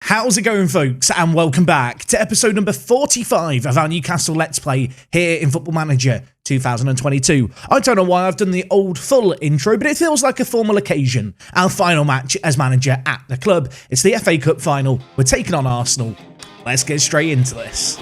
How's it going, folks, and welcome back to episode number 45 of our Newcastle Let's Play here in Football Manager 2022. I don't know why I've done the old full intro, but it feels like a formal occasion. Our final match as manager at the club. It's the FA Cup final. We're taking on Arsenal. Let's get straight into this.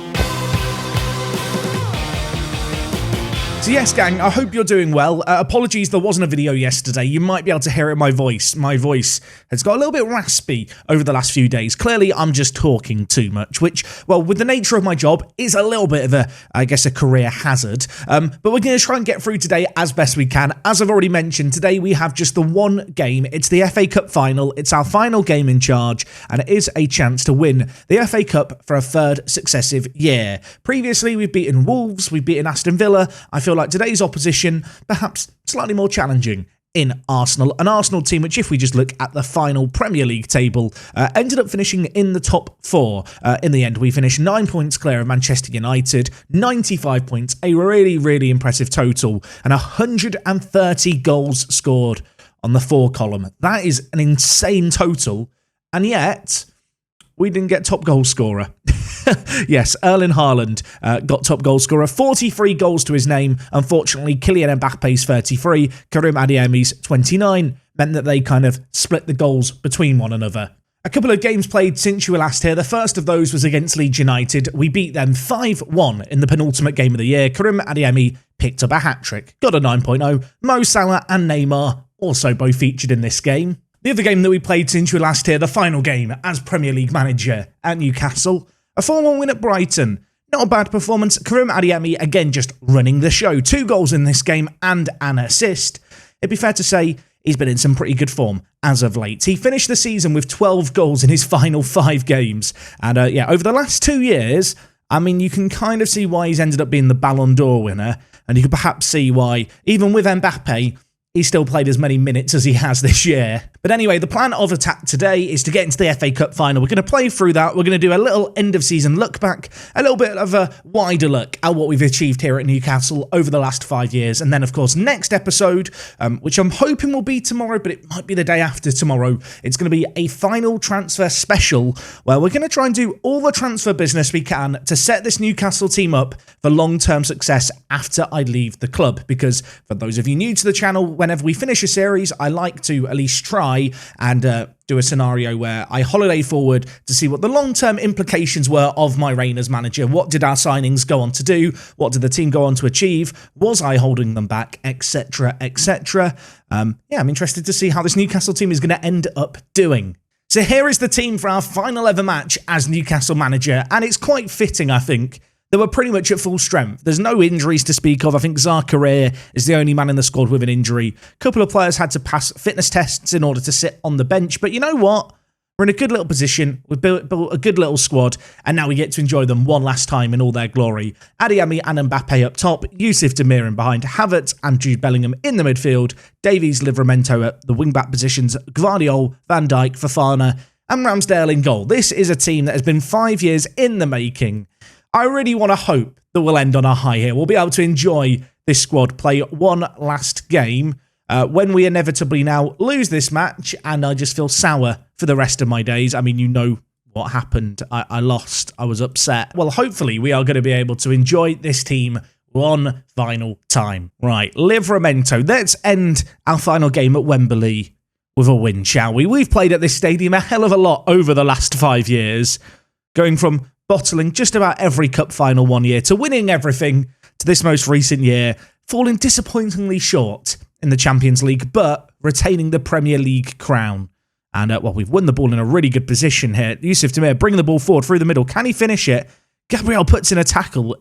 So yes, gang, I hope you're doing well. Apologies, there wasn't a video yesterday. You might be able to hear it in my voice. My voice has got a little bit raspy over the last few days. Clearly, I'm just talking too much, which, well, with the nature of my job, is a little bit of a career hazard. But we're going to try and get through today as best we can. As I've already mentioned, today we have just the one game. It's the FA Cup final. It's our final game in charge, and it is a chance to win the FA Cup for a third successive year. Previously, we've beaten Wolves, we've beaten Aston Villa. I feel like today's opposition, perhaps slightly more challenging in Arsenal. An Arsenal team which, if we just look at the final Premier League table, ended up finishing in the top four. In the end, we finished 9 points clear of Manchester United, 95 points, a really, really impressive total, and 130 goals scored on the for column. That is an insane total, and yet we didn't get top goal scorer. Yes, Erling Haaland got top goal scorer, 43 goals to his name. Unfortunately, Kylian Mbappe's 33, Karim Adeyemi's 29, meant that they kind of split the goals between one another. A couple of games played since you were last here. The first of those was against Leeds United. We beat them 5-1 in the penultimate game of the year. Karim Adeyemi picked up a hat-trick, got a 9.0. Mo Salah and Neymar also both featured in this game. The other game that we played since you were last here, the final game as Premier League manager at Newcastle, a 4-1 win at Brighton. Not a bad performance. Karim Adeyemi, again, just running the show. 2 goals in this game and an assist. It'd be fair to say he's been in some pretty good form as of late. He finished the season with 12 goals in his final 5 games. And over the last 2 years, I mean, you can kind of see why he's ended up being the Ballon d'Or winner. And you can perhaps see why, even with Mbappe, he's still played as many minutes as he has this year. But anyway, the plan of attack today is to get into the FA Cup final. We're going to play through that. We're going to do a little end-of-season look back, a little bit of a wider look at what we've achieved here at Newcastle over the last 5 years. And then, of course, next episode, which I'm hoping will be tomorrow, but it might be the day after tomorrow, it's going to be a final transfer special where we're going to try and do all the transfer business we can to set this Newcastle team up for long-term success after I leave the club. Because for those of you new to the channel, whenever we finish a series, I like to at least try and do a scenario where I holiday forward to see what the long-term implications were of my reign as manager. What did our signings go on to do? What did the team go on to achieve? Was I holding them back? Etc, etc. I'm interested to see how this Newcastle team is going to end up doing. So here is the team for our final ever match as Newcastle manager, and it's quite fitting, I think. They were pretty much at full strength. There's no injuries to speak of. I think Zakaria is the only man in the squad with an injury. A couple of players had to pass fitness tests in order to sit on the bench. But you know what? We're in a good little position. We've built a good little squad. And now we get to enjoy them one last time in all their glory. Adeyemi and Mbappe up top. Yusuf Demir in behind. Havertz and Jude Bellingham in the midfield. Davies, Livramento at the wing-back positions. Gvardiol, Van Dijk, Fofana and Ramsdale in goal. This is a team that has been 5 years in the making. I really want to hope that we'll end on a high here. We'll be able to enjoy this squad, play one last game when we inevitably now lose this match, and I just feel sour for the rest of my days. I mean, you know what happened. I lost. I was upset. Well, hopefully we are going to be able to enjoy this team one final time. Right, Livramento. Let's end our final game at Wembley with a win, shall we? We've played at this stadium a hell of a lot over the last 5 years, going from bottling just about every cup final one year to winning everything to this most recent year, falling disappointingly short in the Champions League, but retaining the Premier League crown. And, we've won the ball in a really good position here. Yusuf Demir bringing the ball forward through the middle. Can he finish it? Gabriel puts in a tackle.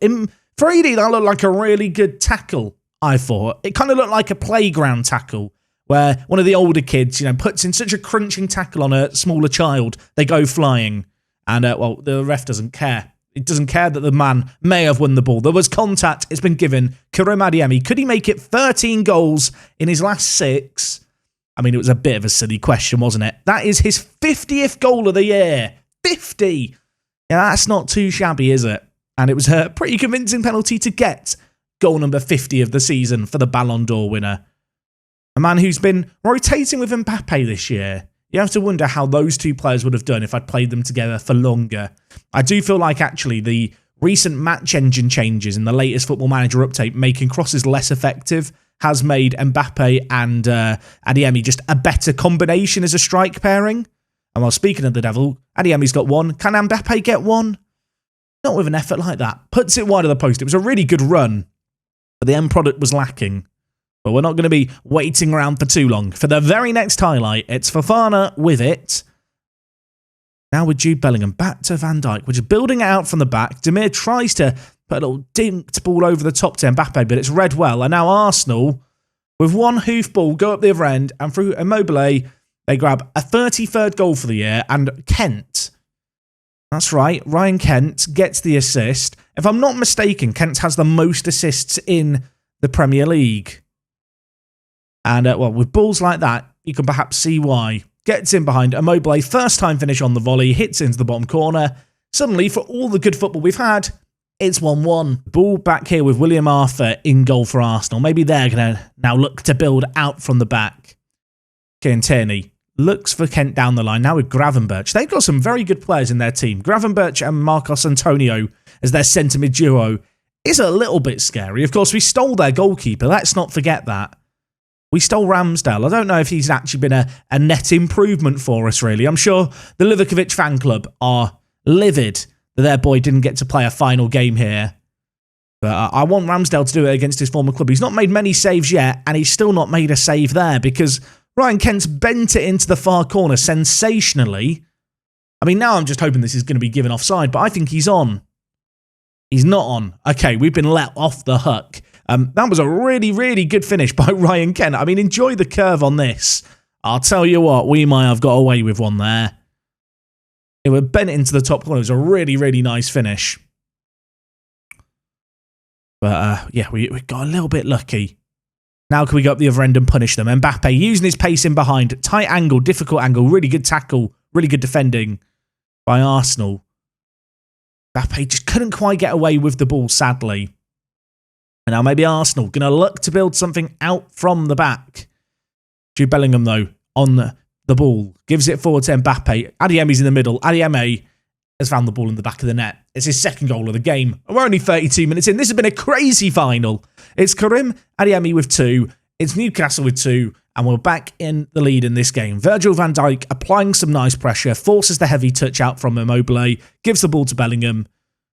For AD, that looked like a really good tackle, I thought. It kind of looked like a playground tackle where one of the older kids, puts in such a crunching tackle on a smaller child, they go flying. And, the ref doesn't care. It doesn't care that the man may have won the ball. There was contact. It's been given. Karim Adeyemi, could he make it 13 goals in his last 6? I mean, it was a bit of a silly question, wasn't it? That is his 50th goal of the year. 50! Yeah, that's not too shabby, is it? And it was a pretty convincing penalty to get goal number 50 of the season for the Ballon d'Or winner. A man who's been rotating with Mbappe this year. you have to wonder how those two players would have done if I'd played them together for longer. I do feel like, actually, the recent match engine changes in the latest Football Manager update, making crosses less effective, has made Mbappe and Adeyemi just a better combination as a strike pairing. And while speaking of the devil, Adeyemi's got one. Can Mbappe get one? Not with an effort like that. Puts it wide of the post. It was a really good run, but the end product was lacking. But we're not going to be waiting around for too long. For the very next highlight, it's Fofana with it. Now with Jude Bellingham, back to Van Dijk, which is building it out from the back. Demir tries to put a little dinked ball over the top to Mbappe, but it's read well. And now Arsenal, with one hoof ball, go up the other end, and through Immobile, they grab a 33rd goal for the year, and Kent, that's right, Ryan Kent gets the assist. If I'm not mistaken, Kent has the most assists in the Premier League. And, well, with balls like that, you can perhaps see why. Gets in behind Immobile, first time finish on the volley, hits into the bottom corner. Suddenly, for all the good football we've had, it's 1-1. Ball back here with William Arthur in goal for Arsenal. Maybe they're going to now look to build out from the back. Kieran Tierney looks for Kent down the line. Now with Gravenberch. They've got some very good players in their team. Gravenberch and Marcos Antonio as their centre mid duo is a little bit scary. Of course, we stole their goalkeeper. Let's not forget that. We stole Ramsdale. I don't know if he's actually been a net improvement for us, really. I'm sure the Livakovic fan club are livid that their boy didn't get to play a final game here. But I want Ramsdale to do it against his former club. He's not made many saves yet, and he's still not made a save there because Ryan Kent's bent it into the far corner sensationally. I mean, now I'm just hoping this is going to be given offside, but I think he's on. He's not on. Okay, we've been let off the hook. That was a really, really good finish by Ryan Kent. I mean, enjoy the curve on this. I'll tell you what, we might have got away with one there. It was bent into the top corner. It was a really, really nice finish. But, yeah, we got a little bit lucky. Now can we go up the other end and punish them? Mbappe using his pace in behind. Tight angle, difficult angle, really good tackle, really good defending by Arsenal. Mbappe just couldn't quite get away with the ball, sadly. And now maybe Arsenal going to look to build something out from the back. Jude Bellingham, though, on the ball. Gives it forward to Mbappe. Adeyemi's in the middle. Adeyemi has found the ball in the back of the net. It's his second goal of the game. And we're only 32 minutes in. This has been a crazy final. It's Karim Adeyemi with 2. It's Newcastle with 2. And we're back in the lead in this game. Virgil van Dijk applying some nice pressure. Forces the heavy touch out from Immobile. Gives the ball to Bellingham,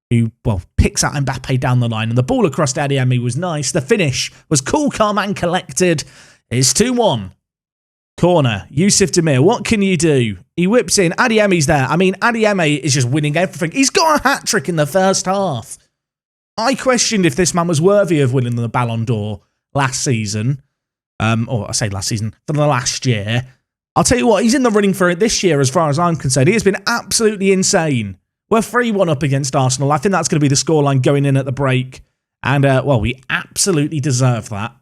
who, well, picks out Mbappe down the line. And the ball across to Adeyemi was nice. The finish was cool, calm and collected. It's 2-1. Corner. Yusuf Demir, what can you do? He whips in. Adeyemi's there. I mean, Adeyemi is just winning everything. He's got a hat-trick in the first half. I questioned if this man was worthy of winning the Ballon d'Or last season. Or I say last season, for the last year. I'll tell you what, he's in the running for it this year as far as I'm concerned. He has been absolutely insane. We're 3-1 up against Arsenal. I think that's going to be the scoreline going in at the break. And, well, we absolutely deserve that.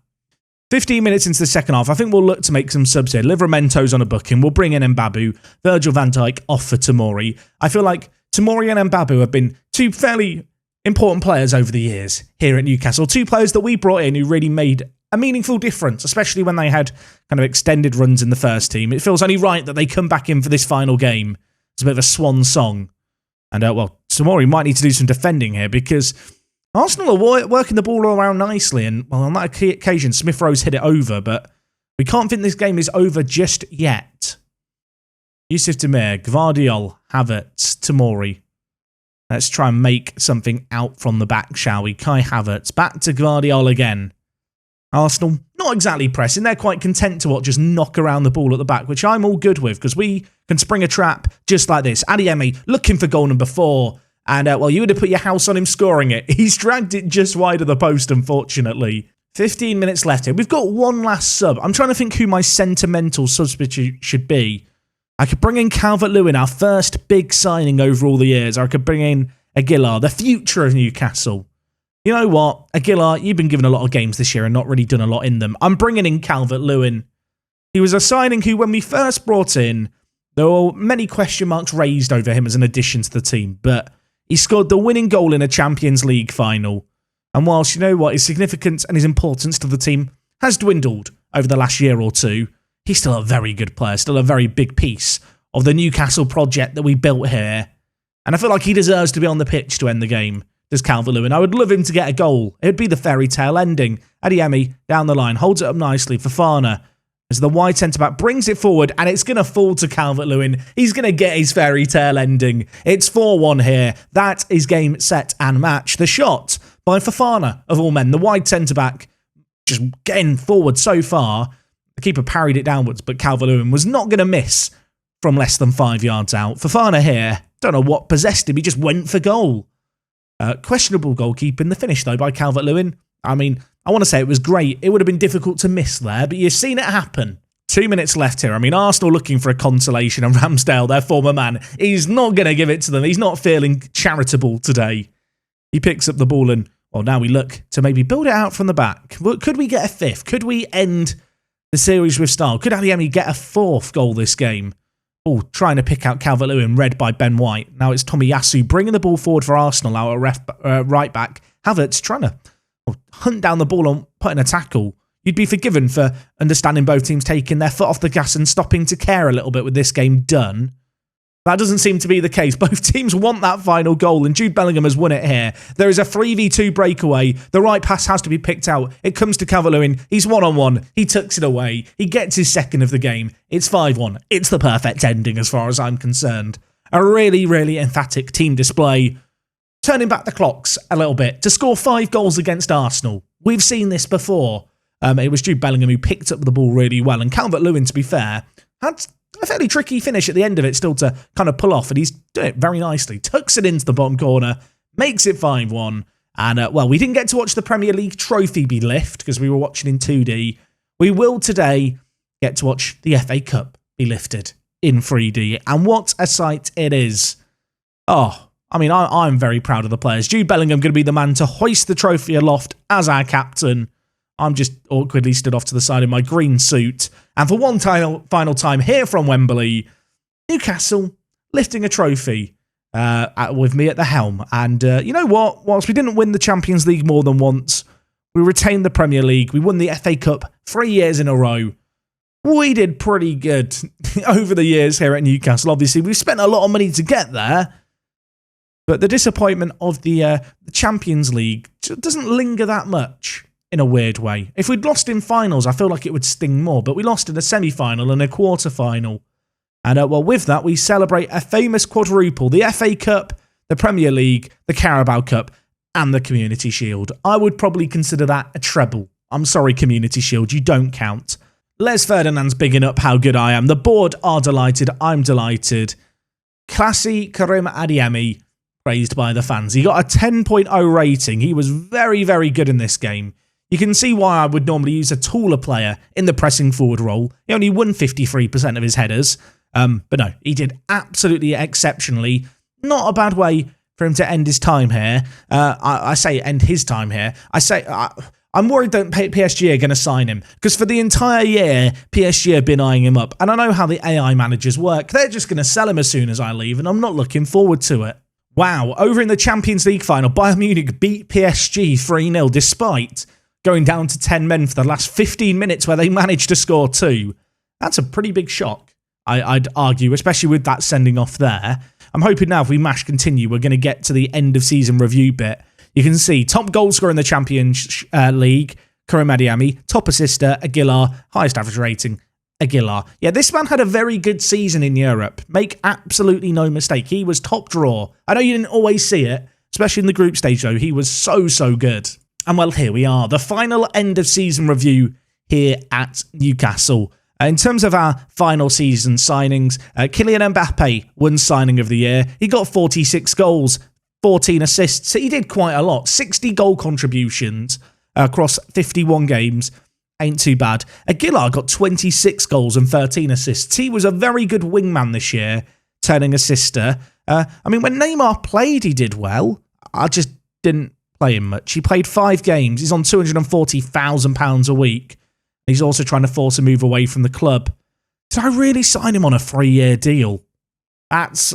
15 minutes into the second half, I think we'll look to make some subs here. Livramento's on a booking. We'll bring in Mbabu. Virgil van Dijk off for Tomori. I feel like Tomori and Mbabu have been two fairly important players over the years here at Newcastle. Two players that we brought in who really made a meaningful difference, especially when they had kind of extended runs in the first team. It feels only right that they come back in for this final game. It's a bit of a swan song. And, well, Tomori might need to do some defending here because Arsenal are working the ball all around nicely. And, well, on that occasion, Smith Rowe's hit it over, but we can't think this game is over just yet. Yusuf Demir, Gvardiol, Havertz, Tomori. Let's try and make something out from the back, shall we? Kai Havertz, back to Gvardiol again. Arsenal, not exactly pressing. They're quite content to just knock around the ball at the back, which I'm all good with because we can spring a trap just like this. Adeyemi looking for goal number 4. And, well, you would have put your house on him scoring it. He's dragged it just wide of the post, unfortunately. 15 minutes left here. We've got one last sub. I'm trying to think who my sentimental substitute should be. I could bring in Calvert-Lewin, our first big signing over all the years. Or I could bring in Aguilar, the future of Newcastle. You know what? Aguilar, you've been given a lot of games this year and not really done a lot in them. I'm bringing in Calvert-Lewin. He was a signing who, when we first brought in, there were many question marks raised over him as an addition to the team, but he scored the winning goal in a Champions League final. And whilst, you know what, his significance and his importance to the team has dwindled over the last year or two, he's still a very good player, still a very big piece of the Newcastle project that we built here. And I feel like he deserves to be on the pitch to end the game, does Calvert-Lewin. I would love him to get a goal. It would be the fairy tale ending. Adeyemi down the line, holds it up nicely. Fofana, as the wide centre-back, brings it forward, and it's going to fall to Calvert-Lewin. He's going to get his fairy tale ending. It's 4-1 here. That is game, set, and match. The shot by Fofana, of all men, the wide centre-back, just getting forward so far. The keeper parried it downwards, but Calvert-Lewin was not going to miss from less than 5 yards out. Fofana here, don't know what possessed him. He just went for goal. Questionable goalkeeping. The finish, though, by Calvert-Lewin. I mean, I want to say it was great. It would have been difficult to miss there, but you've seen it happen. 2 minutes left here. I mean, Arsenal looking for a consolation, and Ramsdale, their former man, he's not going to give it to them. He's not feeling charitable today. He picks up the ball and, well, now we look to maybe build it out from the back. Could we get a fifth? Could we end the series with style? Could Adeyemi get a fourth goal this game? Oh, trying to pick out Calvert-Lewin, read by Ben White. Now it's Tomiyasu bringing the ball forward for Arsenal out at right back. Havertz trying to hunt down the ball and put in a tackle. You'd be forgiven for understanding both teams taking their foot off the gas and stopping to care a little bit with this game done. That doesn't seem to be the case. Both teams want that final goal, and Jude Bellingham has won it here. There is a 3v2 breakaway. The right pass has to be picked out. It comes to Calvert-Lewin. He's one-on-one. He tucks it away. He gets his second of the game. It's 5-1. It's the perfect ending as far as I'm concerned. A really, really emphatic team display. Turning back the clocks a little bit to score 5 goals against Arsenal. We've seen this before. It was Jude Bellingham who picked up the ball really well, and Calvert-Lewin, to be fair, had a fairly tricky finish at the end of it still to kind of pull off, and he's doing it very nicely. Tucks it into the bottom corner, makes it 5-1, and, well, we didn't get to watch the Premier League trophy be lifted because we were watching in 2D. We will today get to watch the FA Cup be lifted in 3D, and what a sight it is. Oh, I mean, I'm very proud of the players. Jude Bellingham going to be the man to hoist the trophy aloft as our captain. I'm just awkwardly stood off to the side in my green suit. And for one final time here from Wembley, Newcastle lifting a trophy with me at the helm. And you know what? Whilst we didn't win the Champions League more than once, we retained the Premier League. We won the FA Cup 3 years in a row. We did pretty good over the years here at Newcastle. Obviously, we've spent a lot of money to get there. But the disappointment of the Champions League doesn't linger that much in a weird way. If we'd lost in finals, I feel like it would sting more. But we lost in a semi-final and a quarter-final. And, well, with that, we celebrate a famous quadruple. The FA Cup, the Premier League, the Carabao Cup, and the Community Shield. I would probably consider that a treble. I'm sorry, Community Shield, you don't count. Les Ferdinand's bigging up how good I am. The board are delighted. I'm delighted. Classy Karim Adeyemi, praised by the fans. He got a 10.0 rating. He was very, very good in this game. You can see why I would normally use a taller player in the pressing forward role. He only won 53% of his headers. But no, he did absolutely exceptionally. Not a bad way for him to end his time here. I say end his time here. I'm worried that PSG are going to sign him, because for the entire year, PSG have been eyeing him up. And I know how the AI managers work. They're just going to sell him as soon as I leave, and I'm not looking forward to it. Wow, over in the Champions League final, Bayern Munich beat PSG 3-0 despite going down to 10 men for the last 15 minutes where they managed to score 2. That's a pretty big shock, I'd argue, especially with that sending off there. I'm hoping now if we continue, we're going to get to the end of season review bit. You can see top goal scorer in the Champions League, Karim Adeyemi, top assister, Aguilar, highest average rating, Aguilar. Yeah, this man had a very good season in Europe. Make absolutely no mistake. He was top draw. I know you didn't always see it, especially in the group stage though. He was so good. And well, here we are, the final end of season review here at Newcastle. In terms of our final season signings, Kylian Mbappe won signing of the year. He got 46 goals, 14 assists. He did quite a lot. 60 goal contributions across 51 games. Ain't too bad. Aguilar got 26 goals and 13 assists. He was a very good wingman this year, turning assister. I mean, when Neymar played, he did well. I just didn't play him much. He played 5 games. He's on £240,000 a week. He's also trying to force a move away from the club. Did I really sign him on a 3-year deal? That's...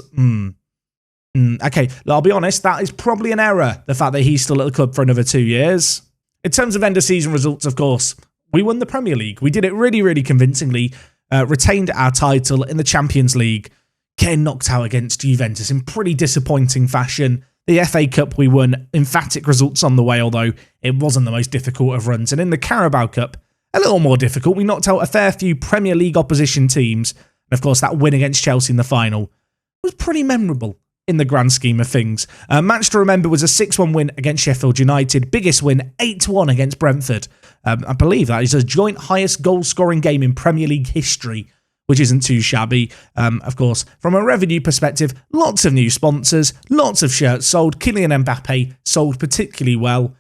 Okay, I'll be honest, that is probably an error, the fact that he's still at the club for another 2 years. In terms of end-of-season results, of course, we won the Premier League. We did it really, really convincingly. retained our title in the Champions League, getting knocked out against Juventus in pretty disappointing fashion. The FA Cup we won, emphatic results on the way, although it wasn't the most difficult of runs. And in the Carabao Cup, a little more difficult. We knocked out a fair few Premier League opposition teams. And of course, that win against Chelsea in the final was pretty memorable in the grand scheme of things. Match to remember was a 6-1 win against Sheffield United. Biggest win, 8-1 against Brentford. I believe that is a joint highest goal-scoring game in Premier League history, which isn't too shabby. Of course, from a revenue perspective, lots of new sponsors, lots of shirts sold. Kylian Mbappe sold particularly well.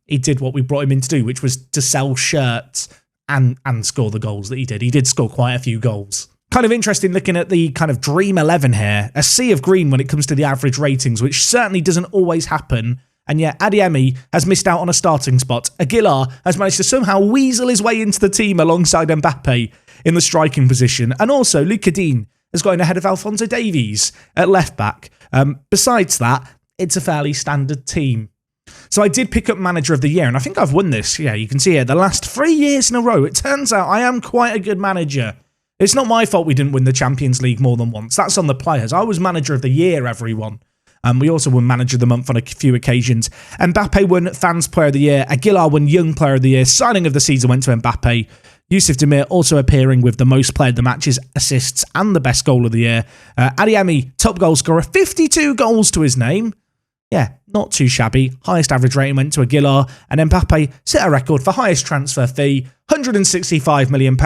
He did what we brought him in to do, which was to sell shirts and score the goals that he did. He did score quite a few goals. Kind of interesting looking at the kind of Dream 11 here. A sea of green when it comes to the average ratings, which certainly doesn't always happen. And yet, Adeyemi has missed out on a starting spot. Aguilar has managed to somehow weasel his way into the team alongside Mbappe in the striking position. And also, Luca Dean has got in ahead of Alphonso Davies at left back. Besides that, it's a fairly standard team. So I did pick up Manager of the Year, and I think I've won this. Yeah, you can see here, the last 3 years in a row. It turns out I am quite a good manager. It's not my fault we didn't win the Champions League more than once. That's on the players. I was Manager of the Year, everyone. We also won Manager of the Month on a few occasions. Mbappe won Fans Player of the Year. Aguilar won Young Player of the Year. Signing of the season went to Mbappe. Yusuf Demir also appearing with the most player of the matches, assists, and the best goal of the year. Adeyemi, top goal scorer, 52 goals to his name. Yeah, not too shabby. Highest average rating went to Aguilar. And Mbappe set a record for highest transfer fee, £165 million.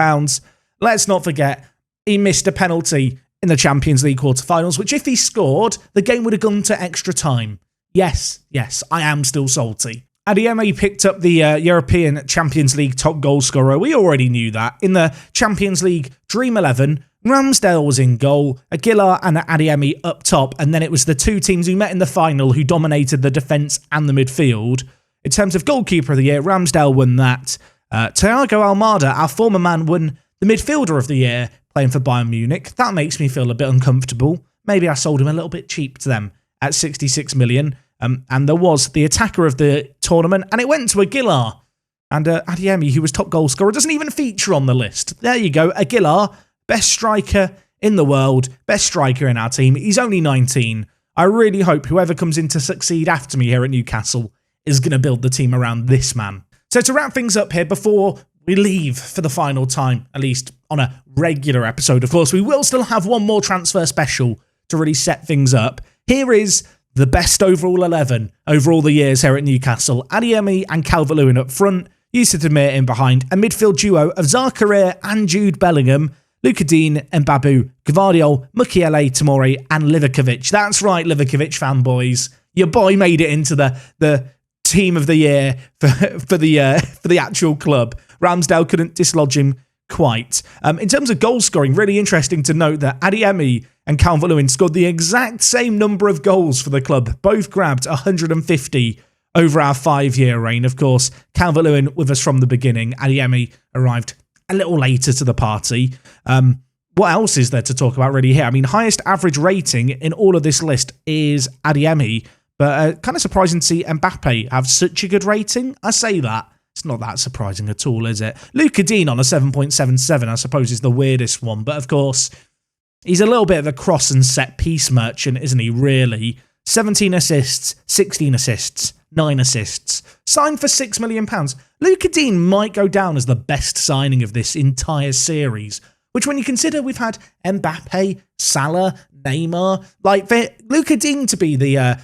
Let's not forget, he missed a penalty in the Champions League quarterfinals, which if he scored, the game would have gone to extra time. Yes, I am still salty. Adeyemi picked up the European Champions League top goal scorer. We already knew that. In the Champions League Dream 11, Ramsdale was in goal, Aguilar and Adeyemi up top, and then it was the two teams who met in the final who dominated the defence and the midfield. In terms of goalkeeper of the year, Ramsdale won that. Thiago Almada, our former man, won the midfielder of the year, playing for Bayern Munich. That makes me feel a bit uncomfortable. Maybe I sold him a little bit cheap to them at 66 million. And there was the attacker of the tournament, and it went to Aguilar. And Adeyemi, who was top goal scorer, doesn't even feature on the list. There you go. Aguilar, best striker in the world, best striker in our team. He's only 19. I really hope whoever comes in to succeed after me here at Newcastle is going to build the team around this man. So to wrap things up here before we leave for the final time, at least on a regular episode, of course, we will still have one more transfer special to really set things up. Here is the best overall 11 over all the years here at Newcastle. Adeyemi and Calvert-Lewin up front, Yusuf Demir in behind, a midfield duo of Zakaria and Jude Bellingham, Luca Dean, Mbabu, Gvardiol, Mukiele, Tomori, and Livakovic. That's right, Livakovic fanboys. Your boy made it into the team of the year for the actual club. Ramsdale couldn't dislodge him quite. In terms of goal scoring, really interesting to note that Adeyemi and Calvert-Lewin scored the exact same number of goals for the club. Both grabbed 150 over our 5-year reign. Of course, Calvert-Lewin with us from the beginning. Adeyemi arrived a little later to the party. What else is there to talk about really here? I mean, highest average rating in all of this list is Adeyemi, but kind of surprising to see Mbappe have such a good rating. I say that. It's not that surprising at all, is it? Luca Dean on a 7.77, I suppose, is the weirdest one. But of course, he's a little bit of a cross and set piece merchant, isn't he, really? 17 assists, 16 assists, 9 assists. Signed for £6 million. Luca Dean might go down as the best signing of this entire series, which when you consider we've had Mbappe, Salah, Neymar, like for Luca Dean to be the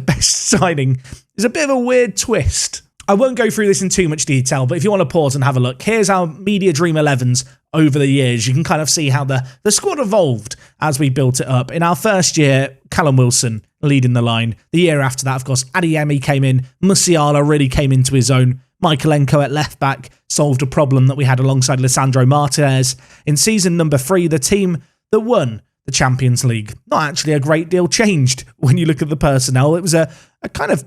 best signing is a bit of a weird twist. I won't go through this in too much detail, but if you want to pause and have a look, here's our Media Dream 11s over the years. You can kind of see how the squad evolved as we built it up. In our first year, Callum Wilson leading the line. The year after that, of course, Adeyemi came in. Musiala really came into his own. Michaelenko at left back solved a problem that we had alongside Lisandro Martinez. In season number 3, the team that won the Champions League. Not actually a great deal changed when you look at the personnel. It was a kind of,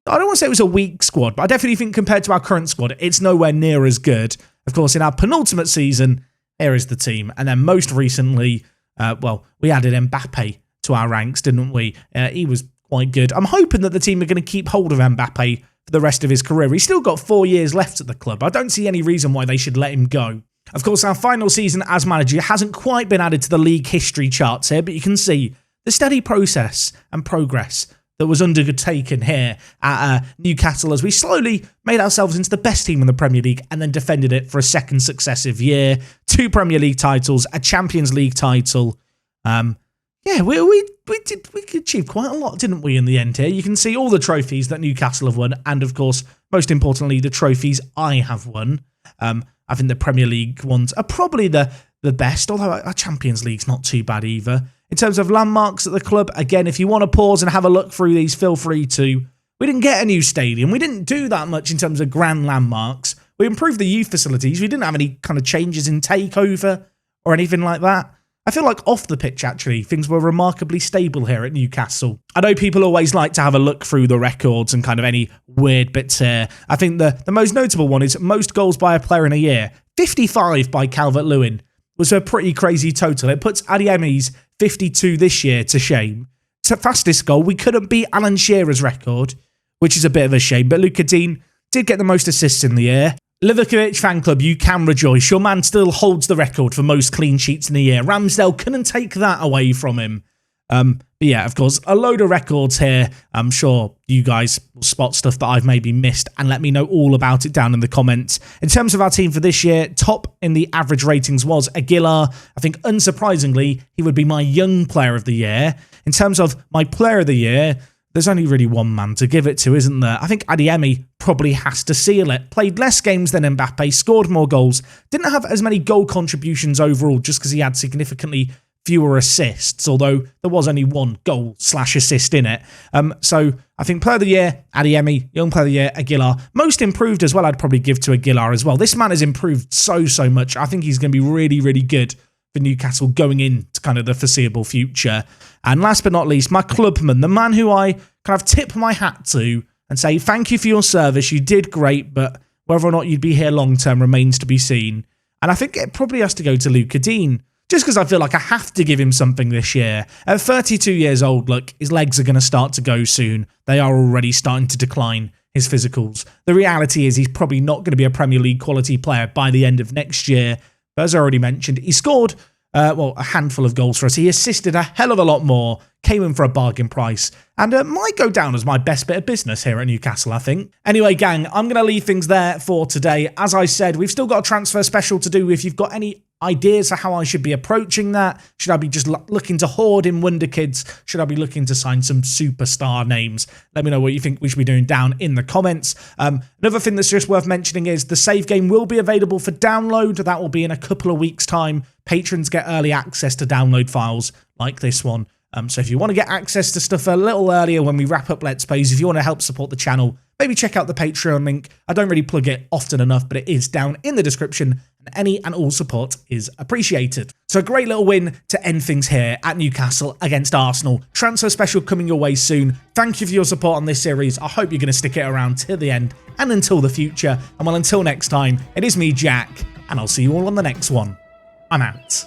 I don't want to say it was a weak squad, but I definitely think compared to our current squad, it's nowhere near as good. Of course, in our penultimate season, here is the team. And then most recently, we added Mbappe to our ranks, didn't we? He was quite good. I'm hoping that the team are going to keep hold of Mbappe for the rest of his career. He's still got 4 years left at the club. I don't see any reason why they should let him go. Of course, our final season as manager hasn't quite been added to the league history charts here, but you can see the steady process and progress that was undertaken here at Newcastle as we slowly made ourselves into the best team in the Premier League and then defended it for a second successive year. 2 Premier League titles, a Champions League title. Yeah, we achieved quite a lot, didn't we, in the end here? You can see all the trophies that Newcastle have won, and of course, most importantly, the trophies I have won. I think the Premier League ones are probably the best, although our Champions League's not too bad either. In terms of landmarks at the club, again, if you want to pause and have a look through these, feel free to. We didn't get a new stadium. We didn't do that much in terms of grand landmarks. We improved the youth facilities. We didn't have any kind of changes in takeover or anything like that. I feel like off the pitch, actually, things were remarkably stable here at Newcastle. I know people always like to have a look through the records and kind of any weird bits here. I think the most notable one is most goals by a player in a year. 55 by Calvert-Lewin was a pretty crazy total. It puts Adeyemi's 52 this year to shame. It's the fastest goal. We couldn't beat Alan Shearer's record, which is a bit of a shame, but Luca Dean did get the most assists in the year. Livakovic fan club, you can rejoice. Your man still holds the record for most clean sheets in a year. Ramsdale couldn't take that away from him. But yeah, of course, a load of records here. I'm sure you guys will spot stuff that I've maybe missed and let me know all about it down in the comments. In terms of our team for this year, top in the average ratings was Aguilar. I think, unsurprisingly, he would be my young player of the year. In terms of my player of the year, there's only really one man to give it to, isn't there? I think Adeyemi probably has to seal it. Played less games than Mbappe, scored more goals, didn't have as many goal contributions overall just because he had significantly fewer assists, although there was only one goal/assist in it. So I think player of the year, Adeyemi, young player of the year, Aguilar. Most improved as well, I'd probably give to Aguilar as well. This man has improved so much. I think he's going to be really, really good for Newcastle going into kind of the foreseeable future. And last but not least, my clubman, the man who I kind of tip my hat to and say, thank you for your service, you did great, but whether or not you'd be here long term remains to be seen. And I think it probably has to go to Luca Dean, just because I feel like I have to give him something this year. At 32 years old, look, his legs are going to start to go soon. They are already starting to decline, his physicals. The reality is he's probably not going to be a Premier League quality player by the end of next year. But as I already mentioned, he scored a handful of goals for us. He assisted a hell of a lot more, came in for a bargain price, and might go down as my best bit of business here at Newcastle, I think. Anyway, gang, I'm going to leave things there for today. As I said, we've still got a transfer special to do. If you've got any ideas for how I should be approaching that, should I be just looking to hoard in Wonder Kids? Should I be looking to sign some superstar names? Let me know what you think we should be doing down in the comments. Another thing that's just worth mentioning is the save game will be available for download. That will be in a couple of weeks' time. Patrons get early access to download files like this one. So if you want to get access to stuff a little earlier when we wrap up Let's Plays, if you want to help support the channel, maybe check out the Patreon link. I don't really plug it often enough, but it is down in the description, and any and all support is appreciated. So a great little win to end things here at Newcastle against Arsenal. Transfer special coming your way soon. Thank you for your support on this series. I hope you're going to stick it around till the end and until the future. And well, until next time, it is me, Jack, and I'll see you all on the next one. I'm out.